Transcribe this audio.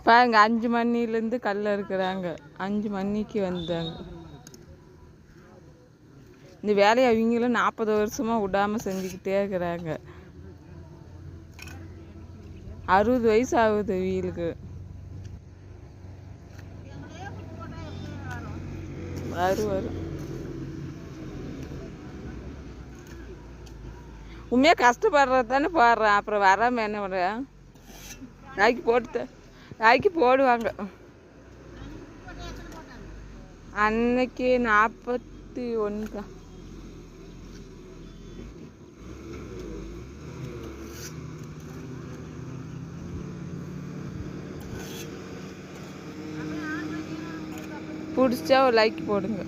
பாருங்க 5 மணிலேருந்து கல்ல இருக்கிறாங்க. 5 மணிக்கு வந்தாங்க. இந்த வேலையை அவங்களும் 40 வருஷமாக விடாமல் செஞ்சுக்கிட்டே இருக்கிறாங்க. 60 வயசு ஆகுது வீலுக்கு. வரும் உண்மையாக கஷ்டப்படுறது தானே போடுறேன். அப்புறம் வராமல் என்ன பண்ணுறேன்? நாய்க்கு போடுவாங்க. அன்னைக்கு 41 தான். பிடிச்சா ஒரு லைக் போடுங்க.